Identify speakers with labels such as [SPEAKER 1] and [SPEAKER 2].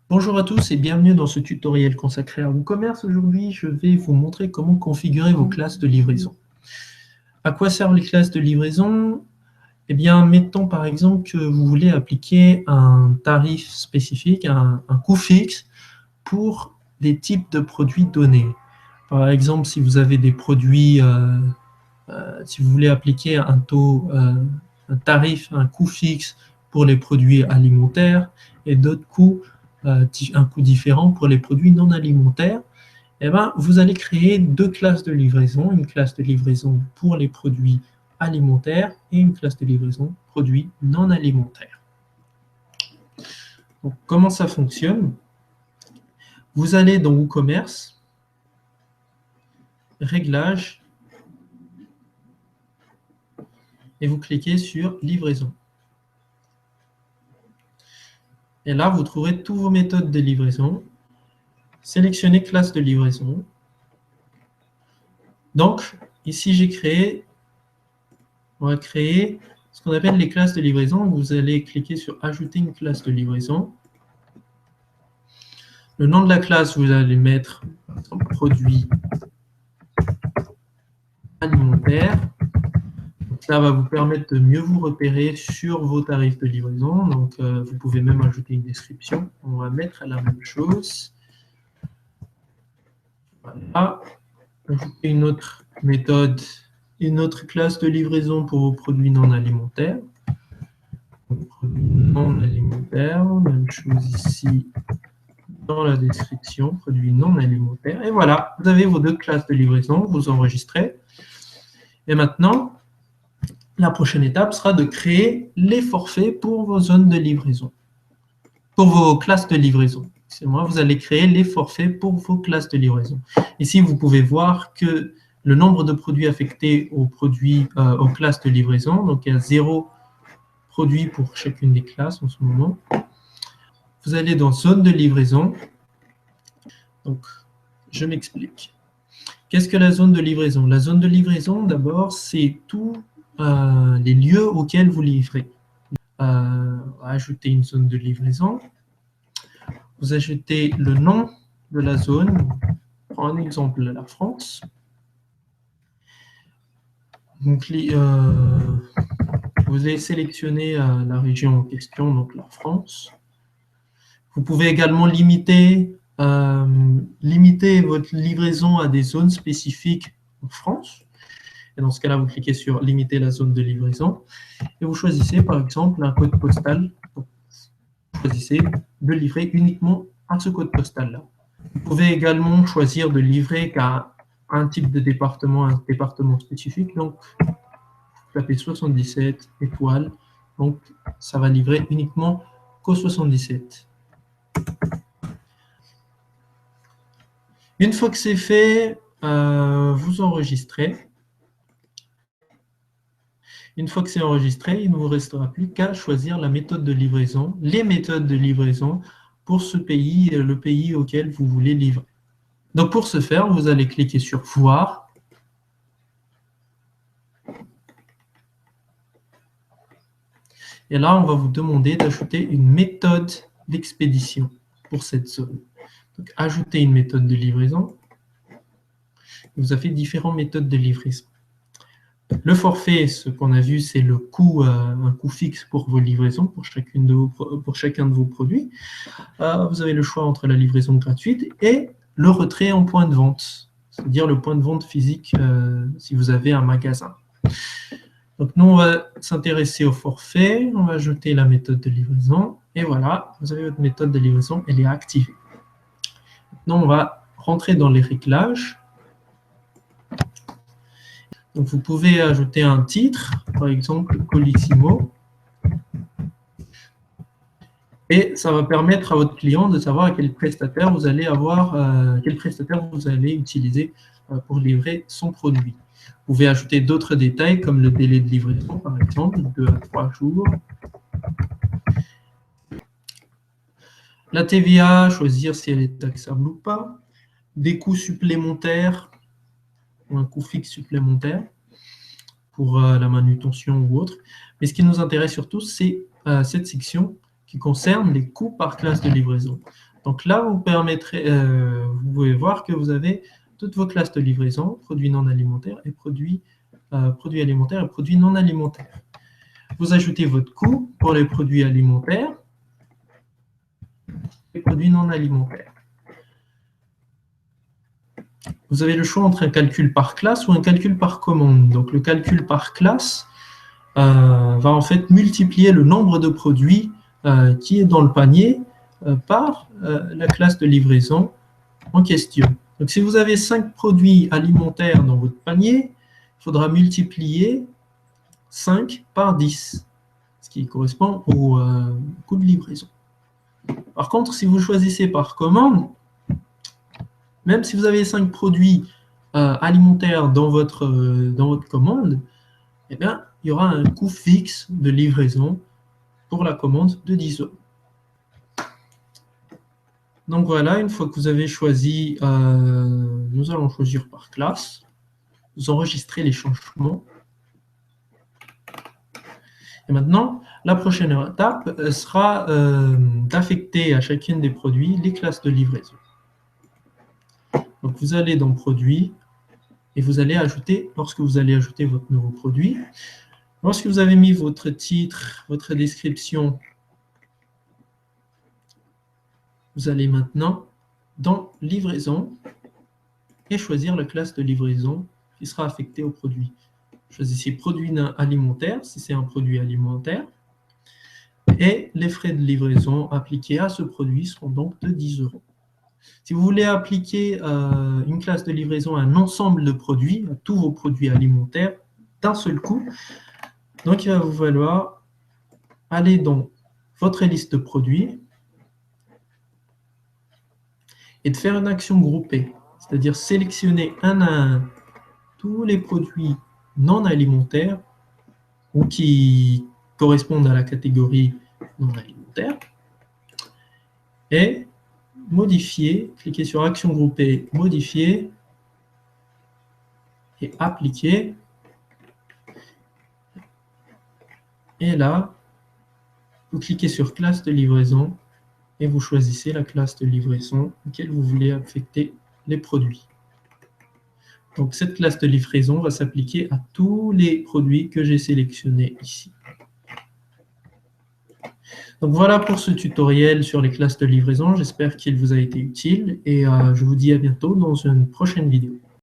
[SPEAKER 1] Bonjour à tous et bienvenue dans ce tutoriel consacré à WooCommerce. Aujourd'hui, je vais vous montrer comment configurer vos classes de livraison. À quoi servent les classes de livraison? Eh bien, mettons par exemple que vous voulez appliquer un tarif spécifique, un coût fixe pour des types de produits donnés. Par exemple, si vous avez des produits, si vous voulez appliquer un taux, un tarif, un coût fixe pour les produits alimentaires et d'autres coûts, un coût différent pour les produits non alimentaires, eh ben, vous allez créer deux classes de livraison, une classe de livraison pour les produits alimentaires et une classe de livraison produits non alimentaires. Donc, comment ça fonctionne? Vous allez dans WooCommerce, Réglages, et vous cliquez sur Livraison. Et là, vous trouverez toutes vos méthodes de livraison. Sélectionnez classe de livraison. Donc, ici, on va créer ce qu'on appelle les classes de livraison. Vous allez cliquer sur Ajouter une classe de livraison. Le nom de la classe, vous allez mettre par exemple, produit alimentaire. Donc, ça va vous permettre de mieux vous repérer sur vos tarifs de livraison. Donc, vous pouvez même ajouter une description. On va mettre la même chose. Voilà. Ajouter une autre méthode, une autre classe de livraison pour vos produits non alimentaires. Produits non alimentaires, même chose ici dans la description, produits non alimentaires. Et voilà, vous avez vos deux classes de livraison, vous enregistrez. Et maintenant, la prochaine étape sera de créer les forfaits pour vos zones de livraison, pour vos classes de livraison. C'est moi, vous allez créer les forfaits pour vos classes de livraison. Ici, vous pouvez voir que le nombre de produits affectés aux classes de livraison, donc il y a 0 produit pour chacune des classes en ce moment. Vous allez dans zone de livraison. Donc, je m'explique. Qu'est-ce que la zone de livraison? La zone de livraison, d'abord, c'est tous les lieux auxquels vous livrez. Ajouter une zone de livraison. Vous ajoutez le nom de la zone. Prends un exemple, la France. Donc, vous allez sélectionner la région en question, donc la France. Vous pouvez également limiter votre livraison à des zones spécifiques en France. Et dans ce cas-là, vous cliquez sur « Limiter la zone de livraison » et vous choisissez par exemple un code postal. Vous choisissez de livrer uniquement à ce code postal-là. Vous pouvez également choisir de livrer qu'à un type de département, un département spécifique. Donc, vous tapez 77 étoiles. Donc, ça va livrer uniquement qu'au 77. Une fois que c'est fait, vous enregistrez. Une fois que c'est enregistré, il ne vous restera plus qu'à choisir la méthode de livraison, les méthodes de livraison pour ce pays, le pays auquel vous voulez livrer. Donc pour ce faire, vous allez cliquer sur « Voir ». Et là, on va vous demander d'ajouter une méthode d'expédition pour cette zone. Donc, ajouter une méthode de livraison. Vous avez différentes méthodes de livraison. Le forfait, ce qu'on a vu, c'est le coût, un coût fixe pour vos livraisons, pour chacun de vos produits. Vous avez le choix entre la livraison gratuite et le retrait en point de vente, c'est-à-dire le point de vente physique si vous avez un magasin. Donc nous, on va s'intéresser au forfait, on va ajouter la méthode de livraison, et voilà, vous avez votre méthode de livraison, elle est activée. Maintenant, on va rentrer dans les réglages. Donc, vous pouvez ajouter un titre, par exemple Colissimo, et ça va permettre à votre client de savoir quel prestataire vous allez utiliser pour livrer son produit. Vous pouvez ajouter d'autres détails comme le délai de livraison, par exemple, 2 à 3 jours. La TVA, choisir si elle est taxable ou pas. Des coûts supplémentaires, ou un coût fixe supplémentaire pour la manutention ou autre. Mais ce qui nous intéresse surtout, c'est cette section qui concerne les coûts par classe de livraison. Donc là, vous pouvez voir que vous avez toutes vos classes de livraison, produits non alimentaires et produits alimentaires et produits non alimentaires. Vous ajoutez votre coût pour les produits alimentaires et produits non alimentaires. Vous avez le choix entre un calcul par classe ou un calcul par commande. Donc le calcul par classe va en fait multiplier le nombre de produits qui est dans le panier par la classe de livraison en question. Donc si vous avez 5 produits alimentaires dans votre panier, il faudra multiplier 5 par 10, ce qui correspond au coût de livraison. Par contre, si vous choisissez par commande, même si vous avez 5 produits alimentaires dans votre commande, eh bien, il y aura un coût fixe de livraison pour la commande de 10 €. Donc voilà, une fois que vous avez choisi, nous allons choisir par classe, vous enregistrez les changements. Et maintenant, la prochaine étape sera d'affecter à chacune des produits les classes de livraison. Donc vous allez dans Produits et vous allez ajouter, lorsque vous allez ajouter votre nouveau produit, lorsque vous avez mis votre titre, votre description, vous allez maintenant dans Livraison et choisir la classe de livraison qui sera affectée au produit. Choisissez Produit alimentaire si c'est un produit alimentaire. Et les frais de livraison appliqués à ce produit seront donc de 10 €. Si vous voulez appliquer une classe de livraison à un ensemble de produits, à tous vos produits alimentaires, d'un seul coup, donc il va vous falloir aller dans votre liste de produits et de faire une action groupée, c'est-à-dire sélectionner un à un tous les produits non alimentaires ou qui correspondent à la catégorie non alimentaire et modifier, cliquez sur Action groupée, modifier et appliquer. Et là, vous cliquez sur classe de livraison et vous choisissez la classe de livraison auquel vous voulez affecter les produits. Donc cette classe de livraison va s'appliquer à tous les produits que j'ai sélectionnés ici. Donc voilà pour ce tutoriel sur les classes de livraison. J'espère qu'il vous a été utile et je vous dis à bientôt dans une prochaine vidéo.